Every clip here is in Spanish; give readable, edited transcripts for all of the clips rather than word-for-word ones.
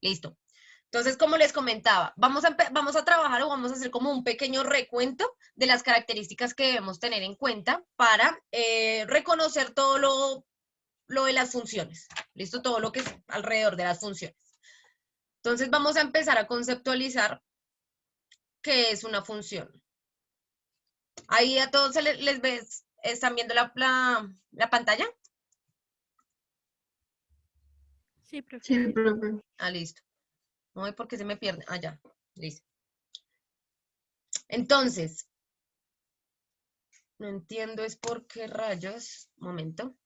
Listo. Entonces, como les comentaba, vamos a trabajar o vamos a hacer como un pequeño recuento de las características que debemos tener en cuenta para reconocer todo lo de las funciones. ¿Listo? Todo lo que es alrededor de las funciones. Entonces, vamos a empezar a conceptualizar qué es una función. Ahí a todos les ves, ¿están viendo la pantalla? Sí, profe. Sí, profe. Ah, listo. No sé por qué se me pierde. Ah, ya. Listo. Entonces, no entiendo es por qué rayos. Momento.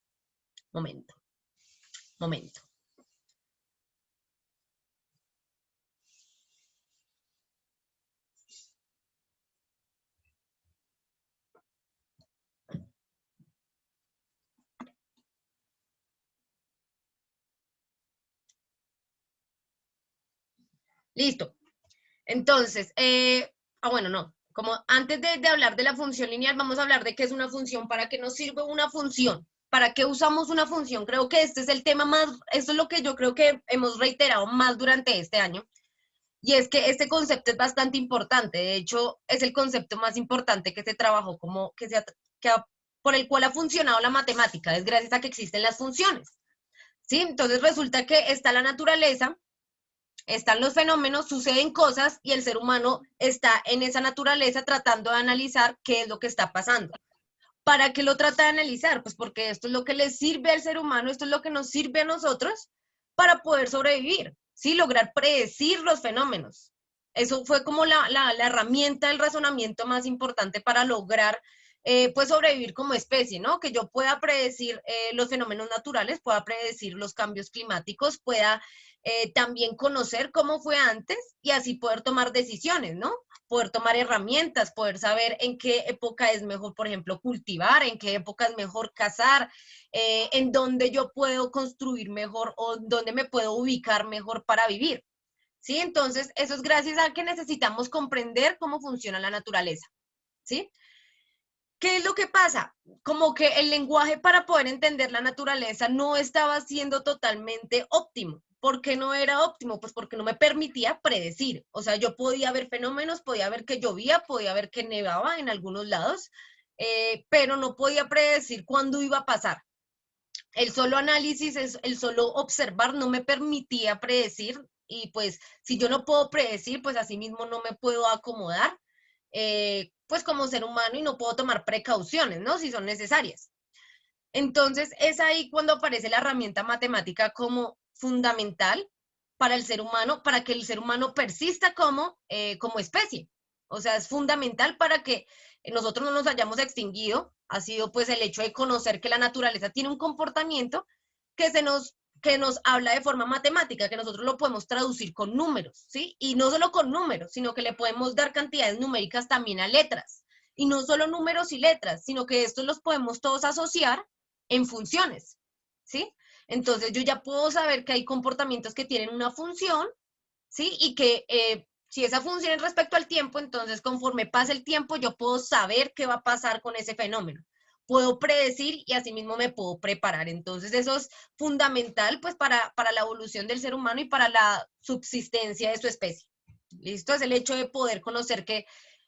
Listo. Entonces, bueno, no. Como antes de hablar de la función lineal, vamos a hablar de qué es una función, para qué nos sirve una función, para qué usamos una función. Creo que este es el tema más, esto es lo que yo creo que hemos reiterado más durante este año, y es que este concepto es bastante importante. De hecho, es el concepto más importante que se trabajó, como por el cual ha funcionado la matemática, es gracias a que existen las funciones. ¿Sí? Entonces resulta que está la naturaleza, están los fenómenos, suceden cosas y el ser humano está en esa naturaleza tratando de analizar qué es lo que está pasando. ¿Para qué lo trata de analizar? Pues porque esto es lo que le sirve al ser humano, esto es lo que nos sirve a nosotros para poder sobrevivir, ¿sí? Lograr predecir los fenómenos. Eso fue como la herramienta, el razonamiento más importante para lograr pues sobrevivir como especie, ¿no? Que yo pueda predecir los fenómenos naturales, pueda predecir los cambios climáticos, pueda también conocer cómo fue antes y así poder tomar decisiones, ¿no? Poder tomar herramientas, poder saber en qué época es mejor, por ejemplo, cultivar, en qué época es mejor cazar, en dónde yo puedo construir mejor o dónde me puedo ubicar mejor para vivir. ¿Sí? Entonces, eso es gracias a que necesitamos comprender cómo funciona la naturaleza. ¿Sí? ¿Qué es lo que pasa? Como que el lenguaje para poder entender la naturaleza no estaba siendo totalmente óptimo. ¿Por qué no era óptimo? Pues porque no me permitía predecir. O sea, yo podía ver fenómenos, podía ver que llovía, podía ver que nevaba en algunos lados, pero no podía predecir cuándo iba a pasar. El solo análisis, el solo observar no me permitía predecir y pues si yo no puedo predecir, pues así mismo no me puedo acomodar pues como ser humano y no puedo tomar precauciones, ¿no? Si son necesarias. Entonces es ahí cuando aparece la herramienta matemática como fundamental para el ser humano, para que el ser humano persista como especie. O sea, es fundamental para que nosotros no nos hayamos extinguido. Ha sido pues el hecho de conocer que la naturaleza tiene un comportamiento que que nos habla de forma matemática, que nosotros lo podemos traducir con números, ¿sí? Y no solo con números, sino que le podemos dar cantidades numéricas también a letras. Y no solo números y letras, sino que estos los podemos todos asociar en funciones, ¿sí? Entonces yo ya puedo saber que hay comportamientos que tienen una función, ¿sí? Y que si esa función es respecto al tiempo, entonces conforme pase el tiempo yo puedo saber qué va a pasar con ese fenómeno. Puedo predecir y asimismo me puedo preparar. Entonces eso es fundamental pues para la evolución del ser humano y para la subsistencia de su especie. ¿Listo? Es el hecho de poder conocer que,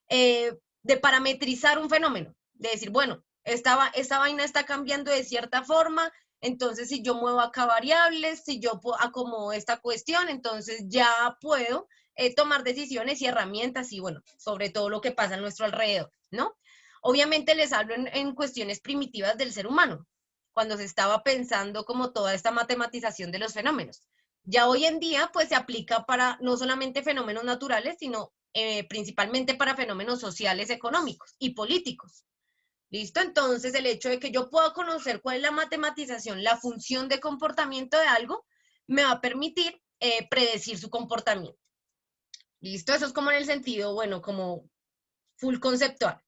de parametrizar un fenómeno, de decir, bueno, esta vaina está cambiando de cierta forma, entonces si yo muevo acá variables, si yo acomodo esta cuestión, entonces ya puedo tomar decisiones y herramientas y bueno, sobre todo lo que pasa a nuestro alrededor, ¿no? Obviamente les hablo en cuestiones primitivas del ser humano, cuando se estaba pensando como toda esta matematización de los fenómenos. Ya hoy en día, pues se aplica para no solamente fenómenos naturales, sino principalmente para fenómenos sociales, económicos y políticos. ¿Listo? Entonces, el hecho de que yo pueda conocer cuál es la matematización, la función de comportamiento de algo, me va a permitir predecir su comportamiento. ¿Listo? Eso es como en el sentido, bueno, como full conceptual.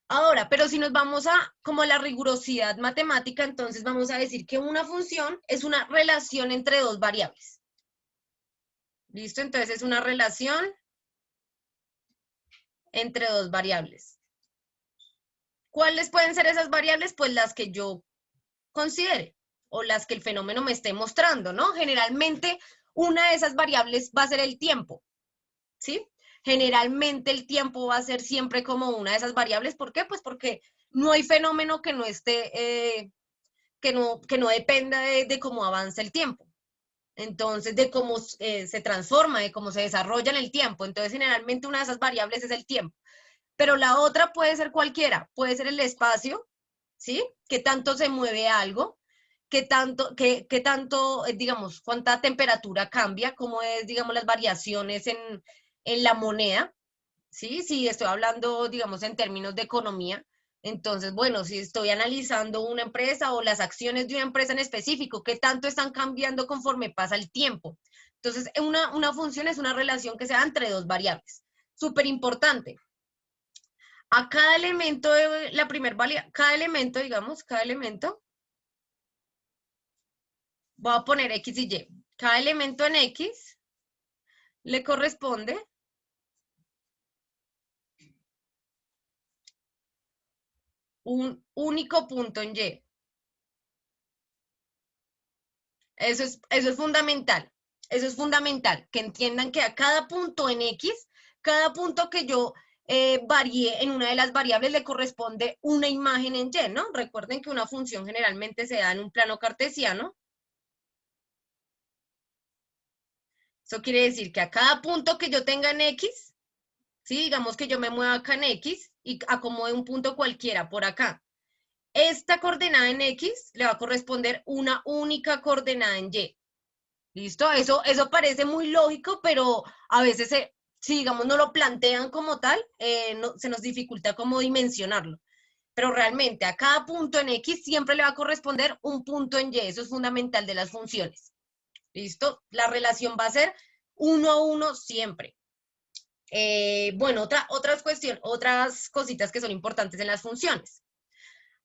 Ahora, pero si nos vamos a como la rigurosidad matemática, entonces vamos a decir que una función es una relación entre dos variables. ¿Listo? Entonces es una relación entre dos variables. ¿Cuáles pueden ser esas variables? Pues las que yo considere o las que el fenómeno me esté mostrando, ¿no? Generalmente una de esas variables va a ser el tiempo, ¿sí? Generalmente el tiempo va a ser siempre como una de esas variables. ¿Por qué? Pues porque no hay fenómeno que no esté, que no dependa de cómo avanza el tiempo. Entonces, de cómo se transforma, de cómo se desarrolla en el tiempo. Entonces, generalmente una de esas variables es el tiempo. Pero la otra puede ser cualquiera, puede ser el espacio, ¿sí? ¿Qué tanto se mueve algo? ¿Qué tanto, digamos, cuánta temperatura cambia? ¿Cómo es, digamos, las variaciones en la moneda? ¿Sí? Si estoy hablando, digamos, en términos de economía. Entonces, bueno, si estoy analizando una empresa o las acciones de una empresa en específico, ¿qué tanto están cambiando conforme pasa el tiempo? Entonces, una función es una relación que se da entre dos variables. Súper importante. A cada elemento de la primer variable, cada elemento, digamos, cada elemento, voy a poner X y Y. Cada elemento en X le corresponde un único punto en Y. Eso es fundamental. Eso es fundamental, que entiendan que a cada punto en X, cada punto que yo varíe en una de las variables le corresponde una imagen en Y, ¿no? Recuerden que una función generalmente se da en un plano cartesiano. Eso quiere decir que a cada punto que yo tenga en X, ¿sí? Digamos que yo me mueva acá en X y acomode un punto cualquiera por acá. Esta coordenada en X le va a corresponder una única coordenada en Y. ¿Listo? Eso parece muy lógico, pero a veces, si digamos no lo plantean como tal, se nos dificulta como dimensionarlo. Pero realmente a cada punto en X siempre le va a corresponder un punto en Y. Eso es fundamental de las funciones. ¿Listo? La relación va a ser 1 a 1 siempre. Bueno, otras cositas que son importantes en las funciones.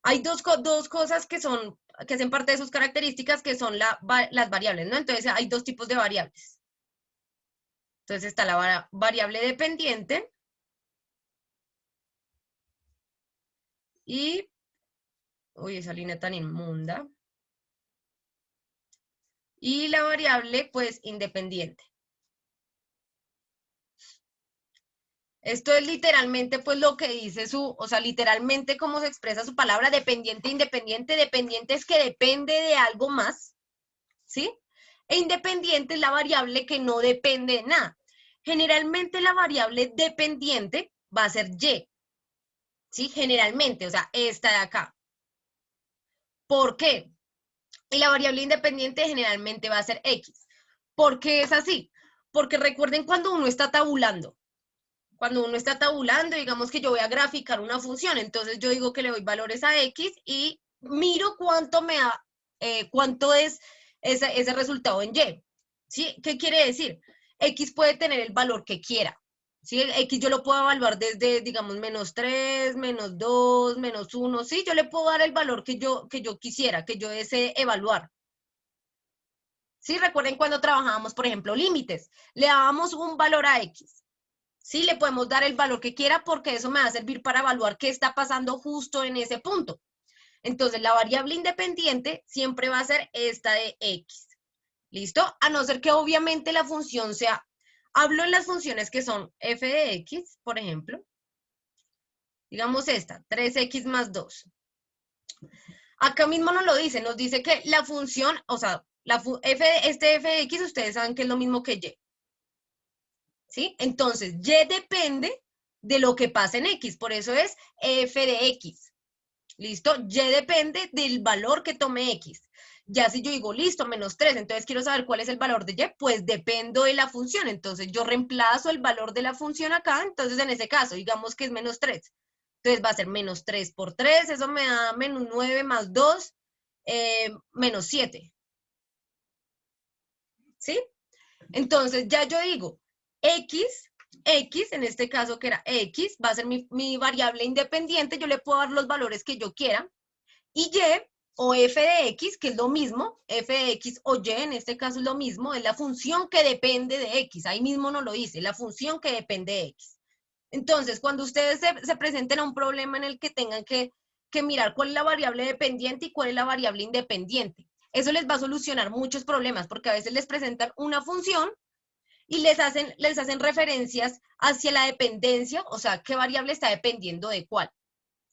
Hay dos cosas que hacen parte de sus características, que son las variables, ¿no? Entonces, hay dos tipos de variables. Entonces, está la variable dependiente y, uy, esa línea tan inmunda, y la variable, pues, independiente. Esto es literalmente, pues, lo que dice o sea, literalmente cómo se expresa su palabra, dependiente, independiente. Dependiente es que depende de algo más, ¿sí? E independiente es la variable que no depende de nada. Generalmente la variable dependiente va a ser Y, ¿sí? Generalmente, o sea, esta de acá. ¿Por qué? Y la variable independiente generalmente va a ser X. ¿Por qué es así? Porque recuerden cuando uno está tabulando. Cuando uno está tabulando, digamos que yo voy a graficar una función, entonces yo digo que le doy valores a X y miro cuánto me da, cuánto es ese resultado en Y. ¿Sí? ¿Qué quiere decir? X puede tener el valor que quiera. ¿Sí? X yo lo puedo evaluar desde, digamos, -3, -2, -1. Sí, yo le puedo dar el valor que yo quisiera, que yo desee evaluar. ¿Sí? Recuerden cuando trabajábamos, por ejemplo, límites. Le dábamos un valor a X. Sí, le podemos dar el valor que quiera porque eso me va a servir para evaluar qué está pasando justo en ese punto. Entonces, la variable independiente siempre va a ser esta de X. ¿Listo? A no ser que obviamente la función sea, hablo en las funciones que son f de X, por ejemplo. Digamos esta, 3X más 2. Acá mismo nos lo dice, nos dice que la función, o sea, este f de X ustedes saben que es lo mismo que Y. ¿Sí? Entonces, Y depende de lo que pasa en X, por eso es f de X. ¿Listo? Y depende del valor que tome X. Ya si yo digo, listo, -3, entonces quiero saber cuál es el valor de Y, pues dependo de la función. Entonces yo reemplazo el valor de la función acá, entonces en ese caso, digamos que es -3. Entonces va a ser -3 por 3, eso me da -9 más 2, -7. ¿Sí? Entonces ya yo digo, X en este caso que era X, va a ser mi variable independiente, yo le puedo dar los valores que yo quiera, y Y o f de X, que es lo mismo, f de X o Y, en este caso es lo mismo, es la función que depende de X, ahí mismo nos lo dice, la función que depende de X. Entonces, cuando ustedes se presenten a un problema en el que tengan que mirar cuál es la variable dependiente y cuál es la variable independiente, Eso les va a solucionar muchos problemas, porque a veces les presentan una función y les hacen referencias hacia la dependencia, o sea, qué variable está dependiendo de cuál.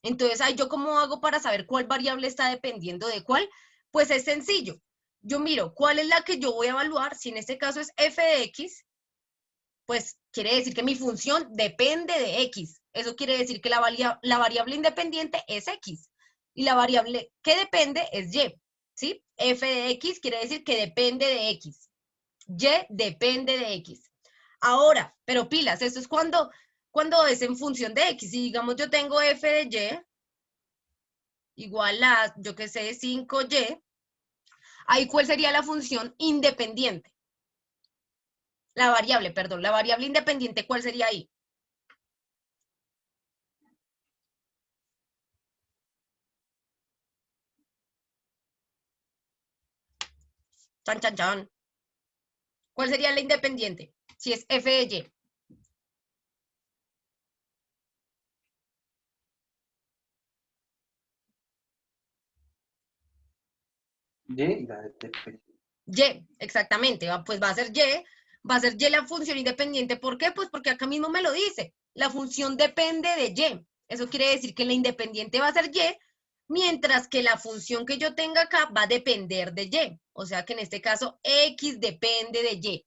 Entonces, ¿yo cómo hago para saber cuál variable está dependiendo de cuál? Pues es sencillo. Yo miro cuál es la que yo voy a evaluar. Si en este caso es f de x, pues quiere decir que mi función depende de x. Eso quiere decir que la variable independiente es x. Y la variable que depende es y. ¿Sí? F de x quiere decir que depende de x. Y depende de x. Ahora, pero pilas, esto es cuando es en función de x. Si digamos yo tengo f de y igual a, yo qué sé, 5y, ahí ¿cuál sería la función independiente? La variable, perdón, la variable independiente, ¿cuál sería ahí? Chan, chan, chan. ¿Cuál sería la independiente? Si es f de y. Y y la dependiente. Y, exactamente, pues va a ser y la función independiente. ¿Por qué? Pues porque acá mismo me lo dice. La función depende de y. Eso quiere decir que la independiente va a ser y, mientras que la función que yo tenga acá va a depender de y. O sea que en este caso x depende de y.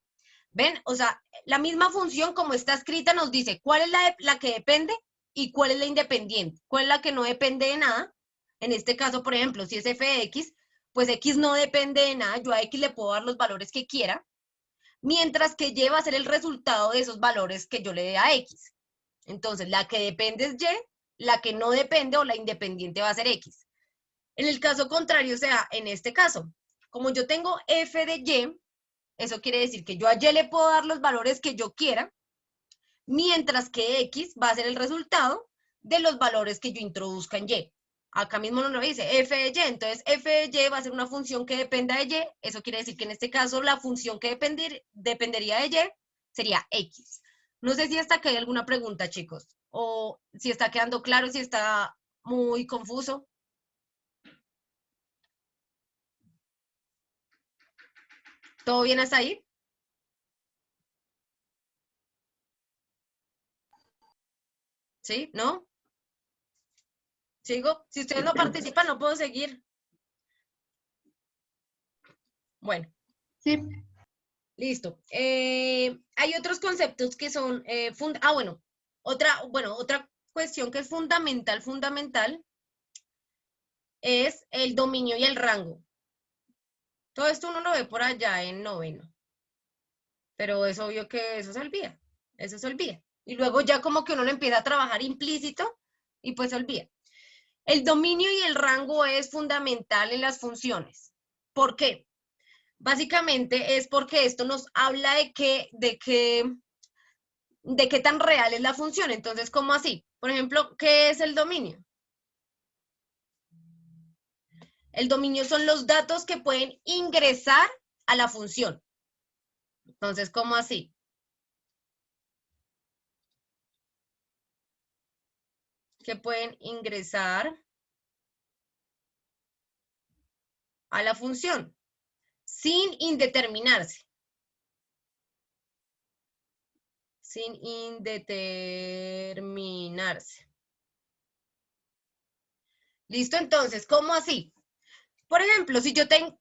¿Ven? O sea, la misma función como está escrita nos dice cuál es la que depende y cuál es la independiente. ¿Cuál es la que no depende de nada? En este caso, por ejemplo, si es f de x, pues x no depende de nada. Yo a x le puedo dar los valores que quiera, mientras que y va a ser el resultado de esos valores que yo le dé a x. Entonces, la que depende es y, la que no depende o la independiente va a ser x. En el caso contrario, o sea, en este caso, como yo tengo f de y, eso quiere decir que yo a y le puedo dar los valores que yo quiera, mientras que x va a ser el resultado de los valores que yo introduzca en y. Acá mismo nos lo dice, f de y, entonces f de y va a ser una función que dependa de y, eso quiere decir que en este caso la función que dependería de y sería x. No sé si hasta acá hay alguna pregunta, chicos, o si está quedando claro, si está muy confuso. ¿Todo bien hasta ahí? ¿Sí? ¿No? ¿Sigo? Si ustedes no participan, no puedo seguir. Bueno. Sí. Listo. Hay otros conceptos que son, otra cuestión que es fundamental, es el dominio y el rango. Todo esto uno lo ve por allá en noveno, pero es obvio que eso se olvida. Y luego ya como que uno lo empieza a trabajar implícito y pues se olvida. El dominio y el rango es fundamental en las funciones. ¿Por qué? Básicamente es porque esto nos habla de qué tan real es la función. Entonces, ¿cómo así? Por ejemplo, ¿qué es el dominio? El dominio son los datos que pueden ingresar a la función. Entonces, ¿cómo así? Que pueden ingresar a la función sin indeterminarse. Sin indeterminarse. ¿Listo? Entonces, ¿cómo así? Por ejemplo, si yo tengo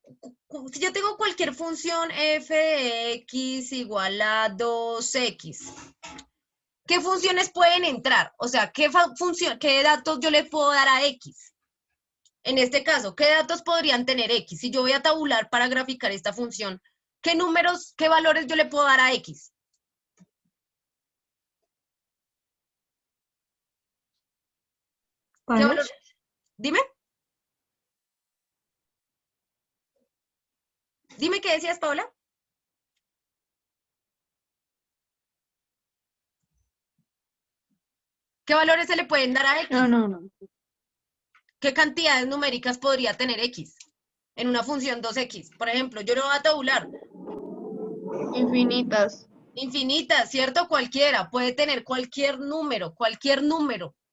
cualquier función f de x igual a 2x, ¿qué funciones pueden entrar? O sea, ¿qué datos yo le puedo dar a x? En este caso, ¿qué datos podrían tener x? Si yo voy a tabular para graficar esta función, ¿qué números, qué valores yo le puedo dar a x? ¿Qué valores? Dime. Dime qué decías, Paola. ¿Qué valores se le pueden dar a x? No. ¿Qué cantidades numéricas podría tener x en una función 2x? Por ejemplo, yo lo voy a tabular. Infinitas. Infinitas, ¿cierto? Cualquiera. Puede tener cualquier número.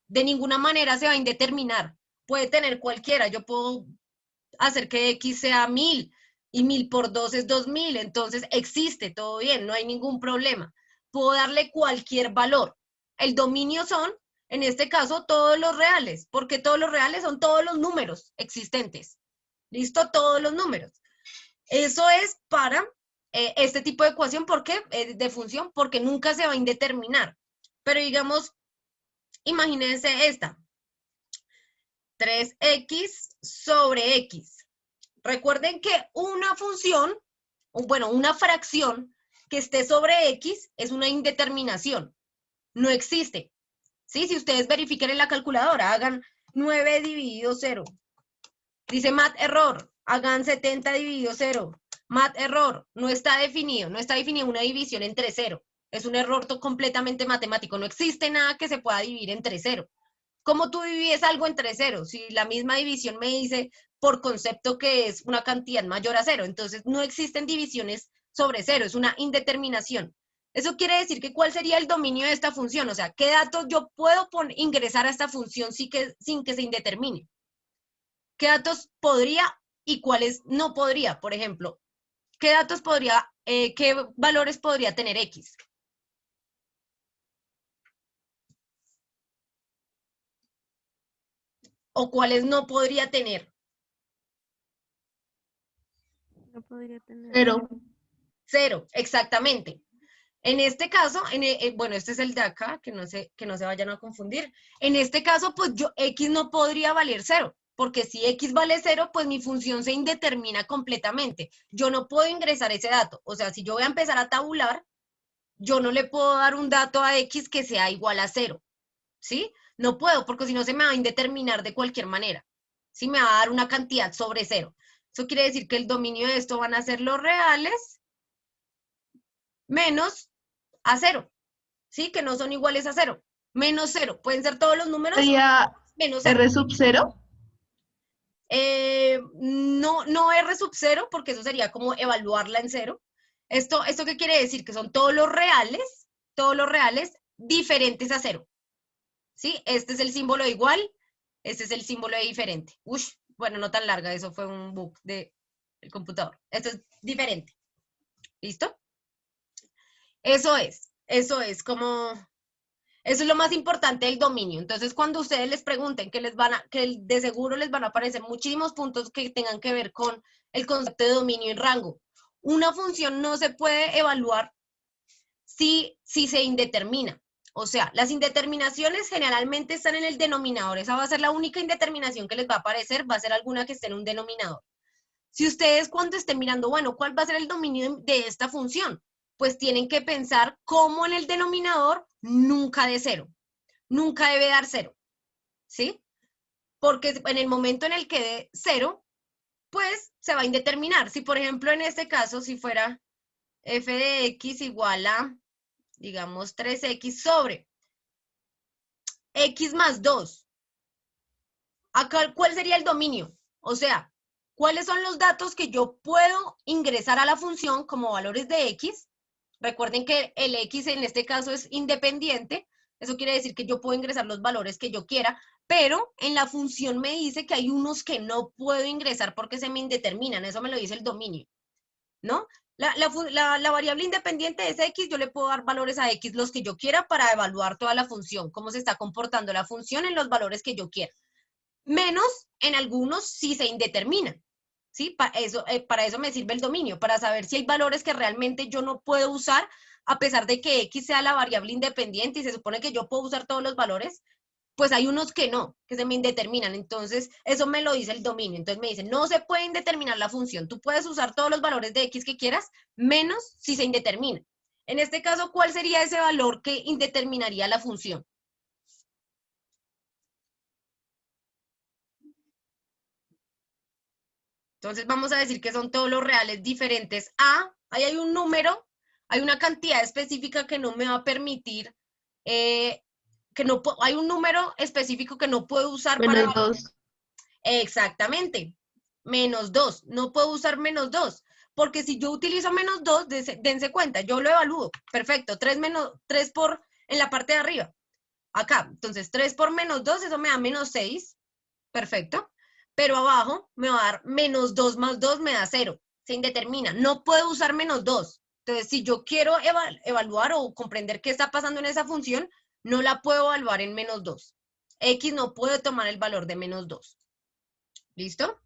De ninguna manera se va a indeterminar. Puede tener cualquiera. Yo puedo hacer que X sea 1000 y 1000 por 2 es 2000, entonces existe, todo bien, no hay ningún problema. Puedo darle cualquier valor. El dominio son, en este caso, todos los reales, porque todos los reales son todos los números existentes. ¿Listo? Todos los números. Eso es para este tipo de ecuación, ¿por qué? De función, porque nunca se va a indeterminar. Pero digamos, imagínense esta. 3x sobre x. Recuerden que una función, bueno, una fracción que esté sobre x es una indeterminación. No existe. ¿Sí? Si ustedes verifiquen en la calculadora, hagan 9 dividido 0. Dice mat error, hagan 70 dividido 0. Mat error, no está definido una división entre 0. Es un error completamente matemático. No existe nada que se pueda dividir entre 0. ¿Cómo tú divides algo entre 0? Si la misma división me dice por concepto que es una cantidad mayor a 0. Entonces no existen divisiones sobre 0, es una indeterminación. Eso quiere decir que ¿cuál sería el dominio de esta función? O sea, ¿qué datos yo puedo ingresar a esta función sin que se indetermine? ¿Qué datos podría y cuáles no podría? Por ejemplo, ¿qué datos podría, qué valores podría tener X? ¿O cuáles no podría tener? No podría tener. 0. 0, exactamente. En este caso, bueno, este es el de acá, que no se vayan a confundir. En este caso, pues X no podría valer 0, porque si X vale 0, pues mi función se indetermina completamente. Yo no puedo ingresar ese dato. O sea, si yo voy a empezar a tabular, yo no le puedo dar un dato a X que sea igual a 0, ¿sí? No puedo, porque si no se me va a indeterminar de cualquier manera. ¿Sí? Me va a dar una cantidad sobre 0. Eso quiere decir que el dominio de esto van a ser los reales menos a 0, ¿sí? Que no son iguales a 0. Menos 0. Pueden ser todos los números Sería menos 0. R sub 0. No R sub 0, porque eso sería como evaluarla en 0. ¿Esto qué quiere decir? Que son todos los reales diferentes a 0. ¿Sí? Este es el símbolo de igual, este es el símbolo de diferente. Uy, bueno, no tan larga, eso fue un bug del computador. Esto es diferente. ¿Listo? Eso es como, eso es lo más importante del dominio. Entonces, cuando ustedes les pregunten que de seguro les van a aparecer muchísimos puntos que tengan que ver con el concepto de dominio y rango. Una función no se puede evaluar si se indetermina. O sea, las indeterminaciones generalmente están en el denominador. Esa va a ser la única indeterminación que les va a aparecer, va a ser alguna que esté en un denominador. Si ustedes cuando estén mirando, bueno, ¿cuál va a ser el dominio de esta función? Pues tienen que pensar cómo en el denominador nunca de 0. Nunca debe dar 0. ¿Sí? Porque en el momento en el que dé 0, pues se va a indeterminar. Si, por ejemplo, en este caso, si fuera f de x igual a, digamos, 3x sobre x más 2. Acá, ¿cuál sería el dominio? O sea, ¿cuáles son los datos que yo puedo ingresar a la función como valores de x? Recuerden que el x en este caso es independiente. Eso quiere decir que yo puedo ingresar los valores que yo quiera, pero en la función me dice que hay unos que no puedo ingresar porque se me indeterminan. Eso me lo dice el dominio, ¿no? La variable independiente es x, yo le puedo dar valores a x los que yo quiera para evaluar toda la función, cómo se está comportando la función en los valores que yo quiera. Menos en algunos si se indeterminan, ¿sí? Para eso me sirve el dominio, para saber si hay valores que realmente yo no puedo usar, a pesar de que x sea la variable independiente y se supone que yo puedo usar todos los valores, pues hay unos que no, que se me indeterminan. Entonces, eso me lo dice el dominio. Entonces me dice, no se puede indeterminar la función. Tú puedes usar todos los valores de x que quieras, menos si se indetermina. En este caso, ¿cuál sería ese valor que indeterminaría la función? Entonces vamos a decir que son todos los reales diferentes a, ahí hay un número, hay una cantidad específica que no me va a permitir, hay un número específico que no puedo usar para... Menos 2. Exactamente, menos 2, no puedo usar menos 2, porque si yo utilizo menos 2, dense cuenta, yo lo evalúo, perfecto, 3 por en la parte de arriba, acá, entonces 3 por menos 2, eso me da menos 6, perfecto. pero abajo me va a dar menos 2 más 2 me da 0. Se indetermina. No puedo usar menos 2. Entonces, si yo quiero evaluar o comprender qué está pasando en esa función, no la puedo evaluar en menos 2. X no puede tomar el valor de menos 2. ¿Listo?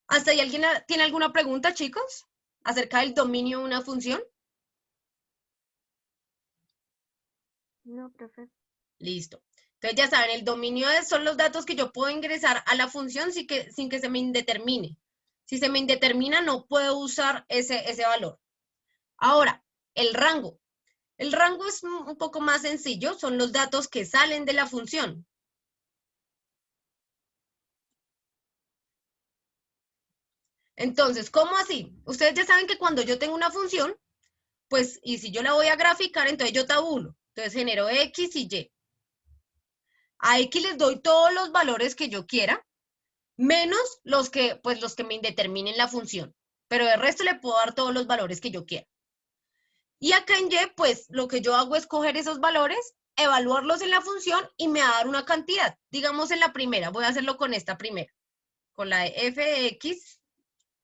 ¿Hasta ahí alguien tiene alguna pregunta, chicos? ¿Acerca del dominio de una función? No, profe. Listo. Entonces ya saben, el dominio son los datos que yo puedo ingresar a la función sin que se me indetermine. Si se me indetermina, no puedo usar ese valor. Ahora, el rango. El rango es un poco más sencillo, son los datos que salen de la función. Entonces, ¿cómo así? Ustedes ya saben que cuando yo tengo una función, pues, y si yo la voy a graficar, entonces yo tabulo. Entonces genero X y Y. A X les doy todos los valores que yo quiera, menos los que me indeterminen la función. Pero de resto le puedo dar todos los valores que yo quiera. Y acá en Y, pues lo que yo hago es coger esos valores, evaluarlos en la función y me va a dar una cantidad. Digamos en la primera, voy a hacerlo con esta primera, con la de f de x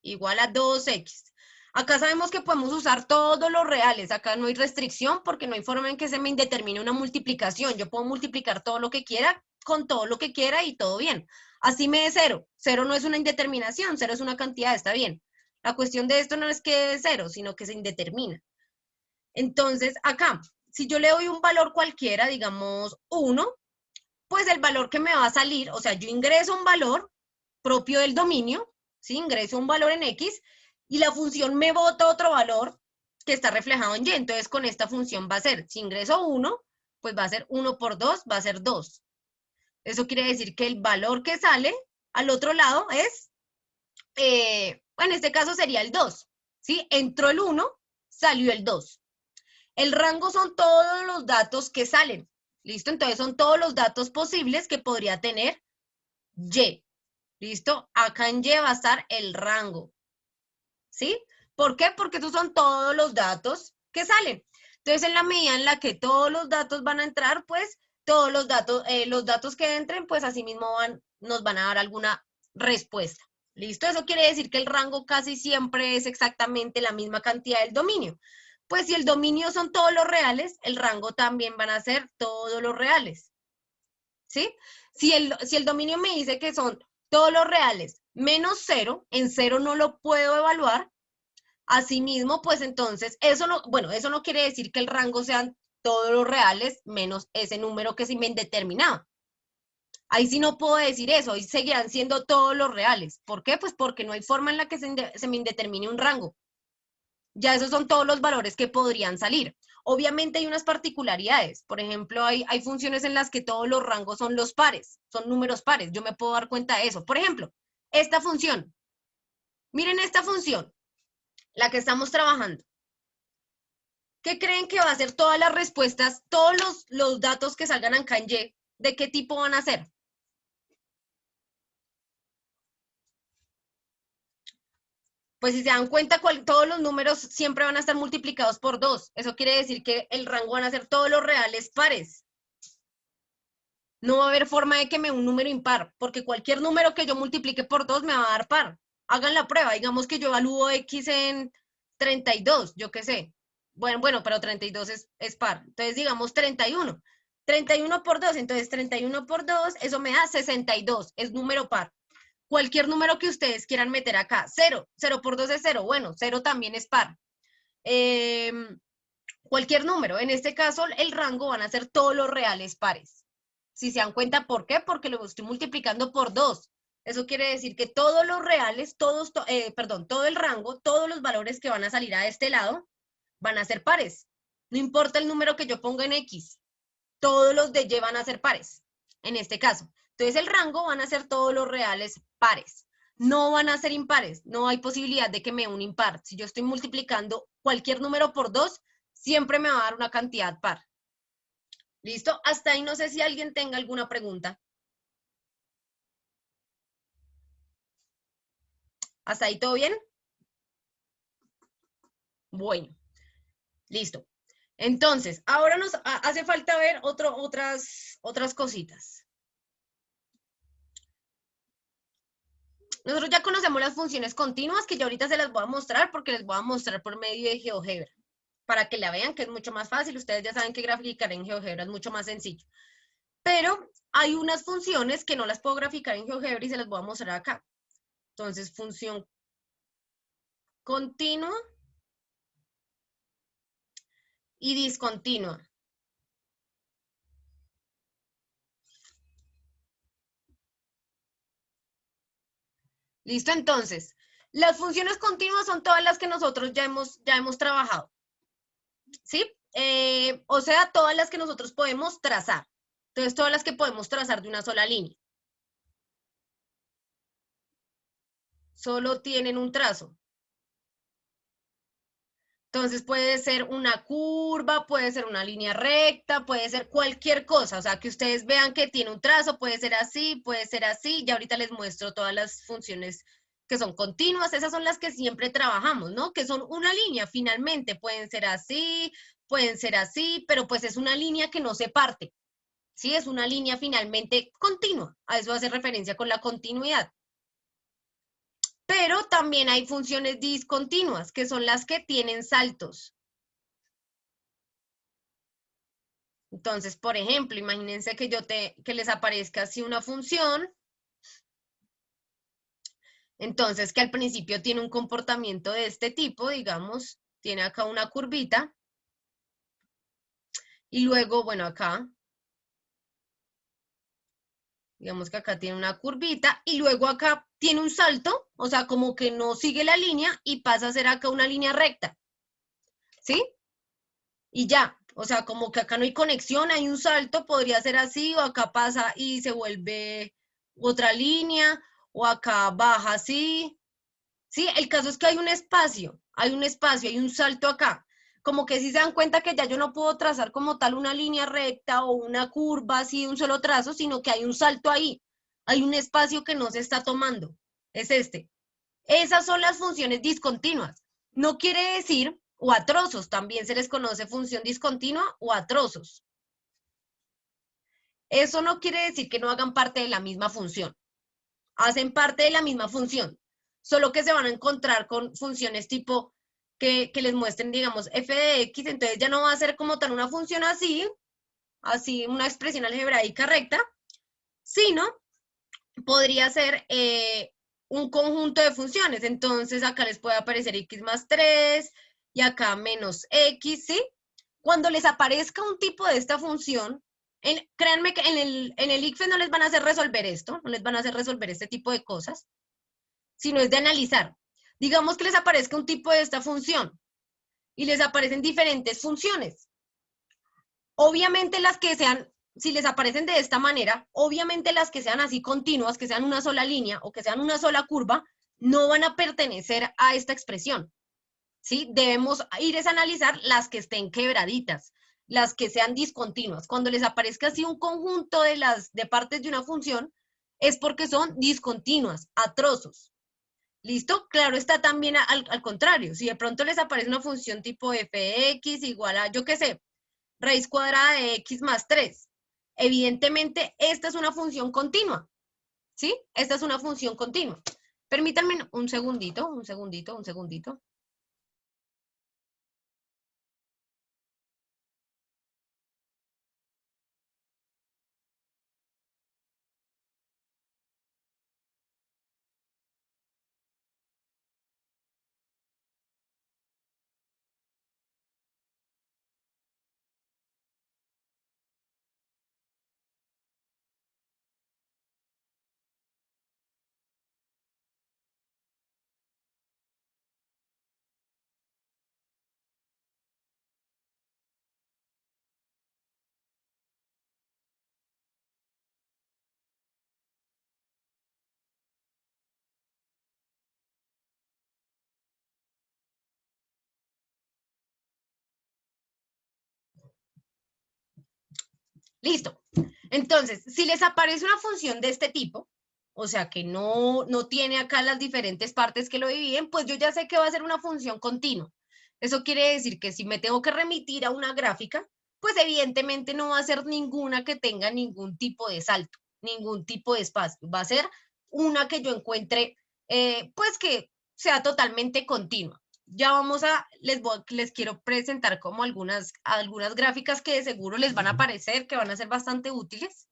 igual a 2x. Acá sabemos que podemos usar todos los reales, acá no hay restricción porque no hay forma en que se me indetermine una multiplicación. Yo puedo multiplicar todo lo que quiera con todo lo que quiera y todo bien. Así me dé 0. 0 no es una indeterminación, 0 es una cantidad, está bien. La cuestión de esto no es que dé 0, sino que se indetermina. Entonces, acá, si yo le doy un valor cualquiera, digamos 1, pues el valor que me va a salir, o sea, yo ingreso un valor propio del dominio, ¿sí? Ingreso un valor en X y la función me bota otro valor que está reflejado en Y. Entonces, con esta función va a ser, si ingreso 1, pues va a ser 1 por 2, va a ser 2. Eso quiere decir que el valor que sale al otro lado es, en este caso sería el 2, ¿sí? Entró el 1, salió el 2. El rango son todos los datos que salen, ¿listo? Entonces son todos los datos posibles que podría tener Y, ¿listo? Acá en Y va a estar el rango, ¿sí? ¿Por qué? Porque estos son todos los datos que salen. Entonces, en la medida en la que todos los datos van a entrar, pues todos los datos que entren, pues así mismo nos van a dar alguna respuesta. ¿Listo? Eso quiere decir que el rango casi siempre es exactamente la misma cantidad del dominio. Pues si el dominio son todos los reales, el rango también van a ser todos los reales. ¿Sí? Si el dominio me dice que son todos los reales menos 0, en 0 no lo puedo evaluar. Asimismo, pues entonces, eso no quiere decir que el rango sean todos los reales menos ese número que se me indeterminado. Ahí sí no puedo decir eso, ahí seguirán siendo todos los reales. ¿Por qué? Pues porque no hay forma en la que se me indetermine un rango. Ya esos son todos los valores que podrían salir. Obviamente hay unas particularidades. Por ejemplo, hay funciones en las que todos los rangos son los pares, son números pares. Yo me puedo dar cuenta de eso. Por ejemplo, esta función. Miren esta función, la que estamos trabajando. ¿Qué creen que va a ser todas las respuestas, todos los datos que salgan acá en Y? ¿De qué tipo van a ser? Pues si se dan cuenta, todos los números siempre van a estar multiplicados por 2. Eso quiere decir que el rango van a ser todos los reales pares. No va a haber forma de que me dé un número impar, porque cualquier número que yo multiplique por 2 me va a dar par. Hagan la prueba, digamos que yo evalúo X en 32, yo qué sé. Bueno, pero 32 es par. Entonces, digamos 31. 31 por 2, entonces 31 por 2, eso me da 62, es número par. Cualquier número que ustedes quieran meter acá, 0, 0 por 2 es 0, bueno, 0 también es par. Cualquier número, en este caso el rango van a ser todos los reales pares. Si se dan cuenta, ¿por qué? Porque lo estoy multiplicando por 2. Eso quiere decir que todos los reales, todo el rango, todos los valores que van a salir a este lado, van a ser pares. No importa el número que yo ponga en X, todos los de Y van a ser pares, en este caso. Entonces el rango van a ser todos los reales pares. No van a ser impares, no hay posibilidad de que me dé un impar. Si yo estoy multiplicando cualquier número por 2, siempre me va a dar una cantidad par. ¿Listo? Hasta ahí no sé si alguien tenga alguna pregunta. ¿Hasta ahí todo bien? Bueno, listo. Entonces, ahora nos hace falta ver otras cositas. Nosotros ya conocemos las funciones continuas, que yo ahorita se las voy a mostrar porque les voy a mostrar por medio de GeoGebra, para que la vean, que es mucho más fácil. Ustedes ya saben que graficar en GeoGebra es mucho más sencillo. Pero hay unas funciones que no las puedo graficar en GeoGebra y se las voy a mostrar acá. Entonces, función continua y discontinua. ¿Listo? Entonces, las funciones continuas son todas las que nosotros ya hemos trabajado. ¿Sí? O sea, todas las que nosotros podemos trazar. Entonces, todas las que podemos trazar de una sola línea. Solo tienen un trazo. Entonces puede ser una curva, puede ser una línea recta, puede ser cualquier cosa. O sea, que ustedes vean que tiene un trazo, puede ser así, puede ser así. Ya ahorita les muestro todas las funciones que son continuas. Esas son las que siempre trabajamos, ¿no? Que son una línea, finalmente. Pueden ser así, pero pues es una línea que no se parte. Sí, es una línea finalmente continua. A eso hace referencia con la continuidad. Pero también hay funciones discontinuas, que son las que tienen saltos. Entonces, por ejemplo, imagínense que les aparezca así una función. Entonces, que al principio tiene un comportamiento de este tipo, digamos, tiene acá una curvita. Y luego, bueno, acá, digamos que acá tiene una curvita. Y luego acá tiene un salto, o sea, como que no sigue la línea y pasa a ser acá una línea recta. ¿Sí? Y ya, o sea, como que acá no hay conexión, hay un salto, podría ser así, o acá pasa y se vuelve otra línea, o acá baja así. Sí, el caso es que hay un espacio, hay un salto acá. Como que si se dan cuenta que ya yo no puedo trazar como tal una línea recta o una curva así de un solo trazo, sino que hay un salto ahí. Hay un espacio que no se está tomando. Es este. Esas son las funciones discontinuas. No quiere decir, o a trozos, también se les conoce función discontinua o a trozos. Eso no quiere decir que no hagan parte de la misma función. Hacen parte de la misma función, solo que se van a encontrar con funciones tipo que les muestren, digamos, f de x, entonces ya no va a ser como tal una función así, una expresión algebraica recta, sino podría ser un conjunto de funciones. Entonces acá les puede aparecer x más 3 y acá menos x, ¿sí? Cuando les aparezca un tipo de esta función, créanme que en el ICFES no les van a hacer resolver esto, no les van a hacer resolver este tipo de cosas, sino es de analizar. Digamos que les aparezca un tipo de esta función y les aparecen diferentes funciones. Obviamente las que sean, si les aparecen de esta manera, obviamente las que sean así continuas, que sean una sola línea o que sean una sola curva, no van a pertenecer a esta expresión. ¿Sí? Debemos ir a analizar las que estén quebraditas, las que sean discontinuas. Cuando les aparezca así un conjunto de partes de una función, es porque son discontinuas, a trozos. ¿Listo? Claro está también al contrario. Si de pronto les aparece una función tipo fx igual a, yo qué sé, raíz cuadrada de x más 3. Evidentemente, esta es una función continua. ¿Sí? Esta es una función continua. Permítanme un segundito. Listo. Entonces, si les aparece una función de este tipo, o sea, que no tiene acá las diferentes partes que lo dividen, pues yo ya sé que va a ser una función continua. Eso quiere decir que si me tengo que remitir a una gráfica, pues evidentemente no va a ser ninguna que tenga ningún tipo de salto, ningún tipo de espacio. Va a ser una que yo encuentre pues que sea totalmente continua. Ya les quiero presentar como algunas gráficas que de seguro les van a aparecer, que van a ser bastante útiles.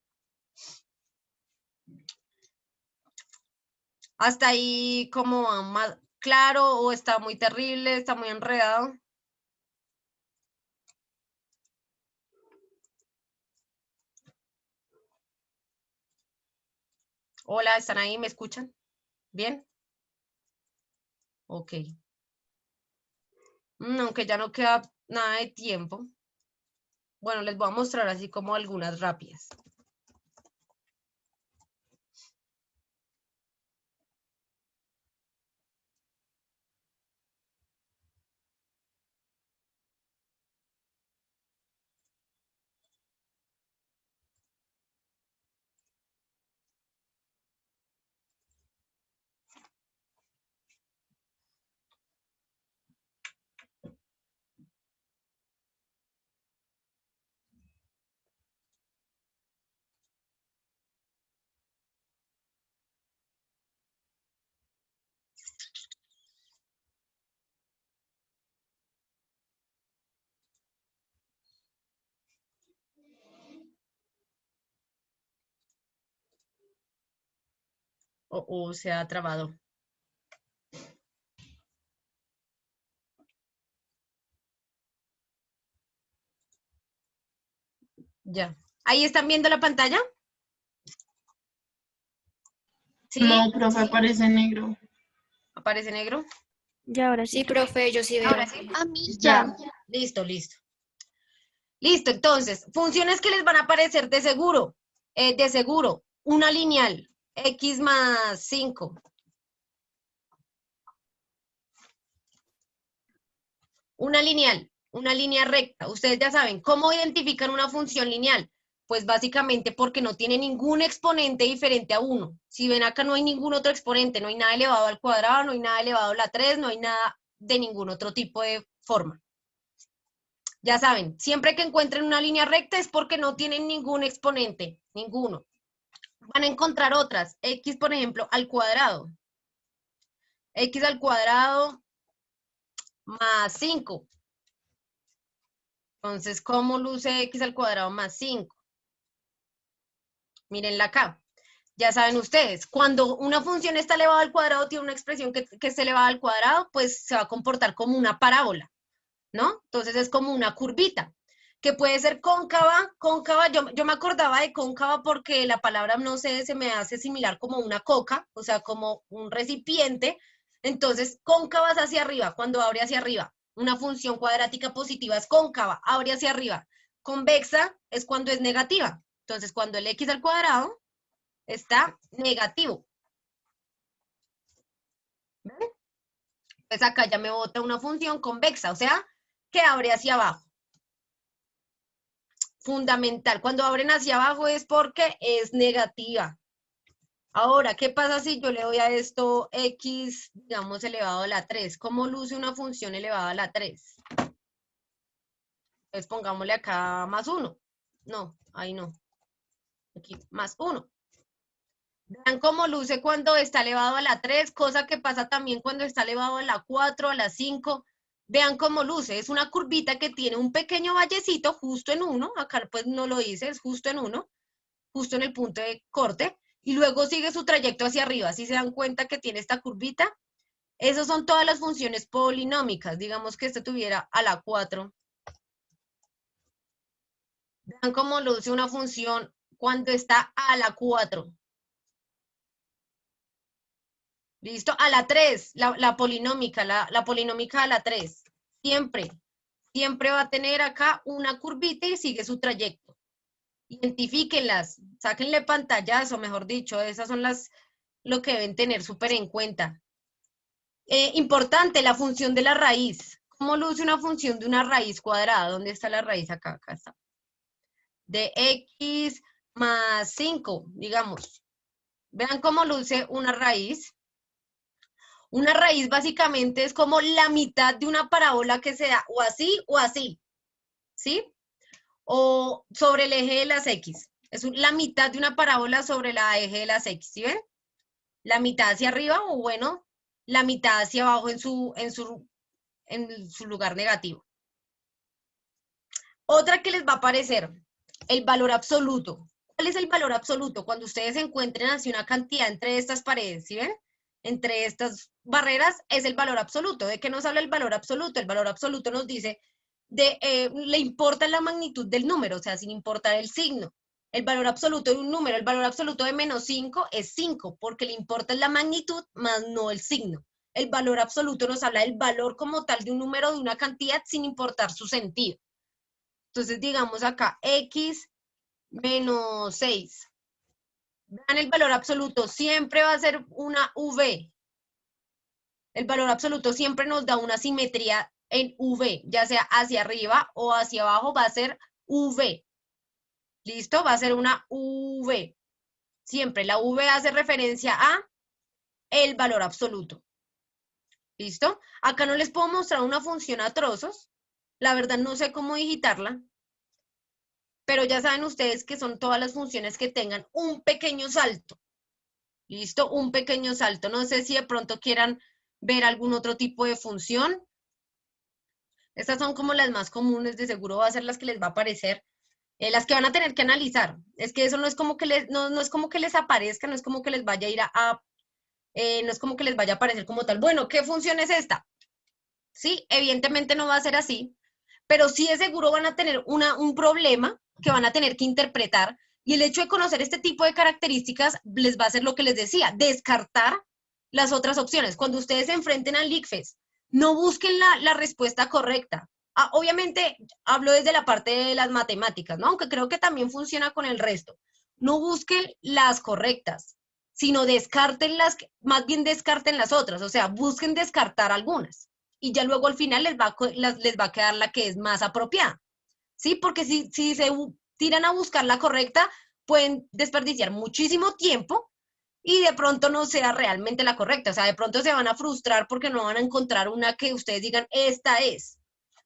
Hasta ahí como más claro o está muy terrible, está muy enredado. Hola, ¿están ahí? ¿Me escuchan? ¿Bien? Ok. Aunque ya no queda nada de tiempo. Bueno, les voy a mostrar así como algunas rápidas. O se ha trabado. Ya. ¿Ahí están viendo la pantalla? ¿Sí? No, profe, aparece negro. ¿Aparece negro? Ya ahora sí. Sí, profe, yo sí veo. Ahora sí. A mí Ya. ya. Listo, listo. Listo, entonces, funciones que les van a aparecer de seguro. Una lineal, x más 5. Una lineal, una línea recta. Ustedes ya saben, ¿cómo identifican una función lineal? Pues básicamente porque no tiene ningún exponente diferente a 1. Si ven acá no hay ningún otro exponente, no hay nada elevado al cuadrado, no hay nada elevado a la 3, no hay nada de ningún otro tipo de forma. Ya saben, siempre que encuentren una línea recta es porque no tienen ningún exponente, ninguno. Van a encontrar otras, x por ejemplo al cuadrado. X al cuadrado más 5. Entonces, ¿cómo luce x al cuadrado más 5? Mírenla acá. Ya saben ustedes, cuando una función está elevada al cuadrado, tiene una expresión que está elevada al cuadrado, pues se va a comportar como una parábola, ¿no? Entonces es como una curvita, que puede ser cóncava, yo me acordaba de cóncava porque la palabra, no sé, se me hace similar como una coca, o sea, como un recipiente. Entonces, cóncava es hacia arriba, cuando abre hacia arriba. Una función cuadrática positiva es cóncava, abre hacia arriba. Convexa es cuando es negativa. Entonces, cuando el x al cuadrado está negativo. ¿Ven? Pues acá ya me bota una función convexa, o sea, que abre hacia abajo. Fundamental. Cuando abren hacia abajo es porque es negativa. Ahora, ¿qué pasa si yo le doy a esto x, digamos, elevado a la 3? ¿Cómo luce una función elevada a la 3? Pues pongámosle acá más 1. No, ahí no. Aquí, más 1. Vean cómo luce cuando está elevado a la 3, cosa que pasa también cuando está elevado a la 4, a la 5. Vean cómo luce, es una curvita que tiene un pequeño vallecito justo en 1, acá pues no lo dice, es justo en 1, justo en el punto de corte, y luego sigue su trayecto hacia arriba. Si se dan cuenta que tiene esta curvita, esas son todas las funciones polinómicas. Digamos que este tuviera a la 4. Vean cómo luce una función cuando está a la 4. ¿Listo? A la 3, la polinómica, la polinómica a la 3. Siempre va a tener acá una curvita y sigue su trayecto. Identifíquenlas, sáquenle pantallazo, mejor dicho, esas son lo que deben tener súper en cuenta. Importante, la función de la raíz. ¿Cómo luce una función de una raíz cuadrada? ¿Dónde está la raíz? Acá está. De x más 5, digamos. Vean cómo luce una raíz. Una raíz básicamente es como la mitad de una parábola que se da o así, ¿sí? O sobre el eje de las X. Es la mitad de una parábola sobre el eje de las X, ¿sí ven? la mitad hacia arriba o bueno, la mitad hacia abajo en su lugar negativo. Otra que les va a aparecer, el valor absoluto. ¿Cuál es el valor absoluto? Cuando ustedes encuentren así una cantidad entre estas paredes, ¿sí ven? Entre estas barreras es el valor absoluto. ¿De qué nos habla el valor absoluto? El valor absoluto nos dice, le importa la magnitud del número, o sea, sin importar el signo. El valor absoluto de un número, el valor absoluto de menos 5 es 5, porque le importa la magnitud más no el signo. El valor absoluto nos habla del valor como tal de un número, de una cantidad, sin importar su sentido. Entonces, digamos acá, x menos 6. Vean el valor absoluto, siempre va a ser una v. El valor absoluto siempre nos da una simetría en v, ya sea hacia arriba o hacia abajo, va a ser v. ¿Listo? Va a ser una v. Siempre la v hace referencia a el valor absoluto. ¿Listo? Acá no les puedo mostrar una función a trozos. La verdad no sé cómo digitarla. Pero ya saben ustedes que son todas las funciones que tengan un pequeño salto. ¿Listo? Un pequeño salto. No sé si de pronto quieran ver algún otro tipo de función. Estas son como las más comunes, de seguro va a ser las que les va a aparecer. Las que van a tener que analizar. Es que eso no es como que les, no es como que les aparezca, no es como que les vaya a ir no es como que les vaya a aparecer como tal. Bueno, ¿qué función es esta? Sí, evidentemente no va a ser así, pero sí de seguro van a tener un problema que van a tener que interpretar, y el hecho de conocer este tipo de características les va a hacer lo que les decía, descartar las otras opciones. Cuando ustedes se enfrenten al ICFES, no busquen la respuesta correcta. Obviamente hablo desde la parte de las matemáticas, ¿no? Aunque creo que también funciona con el resto. No busquen las correctas, sino descarten más bien descarten las otras, o sea, busquen descartar algunas. Y ya luego al final les va a quedar la que es más apropiada. ¿Sí? Porque si se tiran a buscar la correcta, pueden desperdiciar muchísimo tiempo y de pronto no sea realmente la correcta. O sea, de pronto se van a frustrar porque no van a encontrar una que ustedes digan, esta es.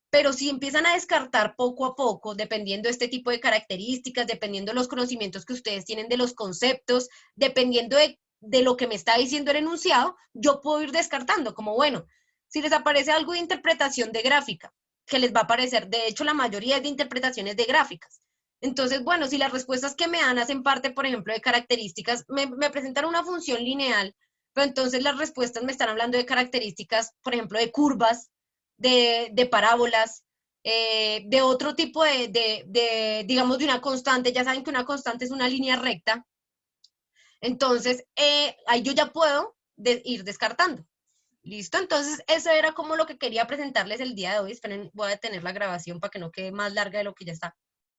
Pero si empiezan a descartar poco a poco, dependiendo de este tipo de características, dependiendo de los conocimientos que ustedes tienen de los conceptos, dependiendo de lo que me está diciendo el enunciado, yo puedo ir descartando, como bueno, si les aparece algo de interpretación de gráfica, que les va a aparecer, de hecho la mayoría es de interpretaciones de gráficas. Entonces, bueno, si las respuestas que me dan hacen parte, por ejemplo, de características, me presentan una función lineal, pero entonces las respuestas me están hablando de características, por ejemplo, de curvas, de parábolas, de otro tipo digamos, de una constante. Ya saben que una constante es una línea recta. Entonces, ahí yo ya puedo ir descartando. ¿Listo? Entonces, eso era como lo que quería presentarles el día de hoy. Esperen, voy a detener la grabación para que no quede más larga de lo que ya está.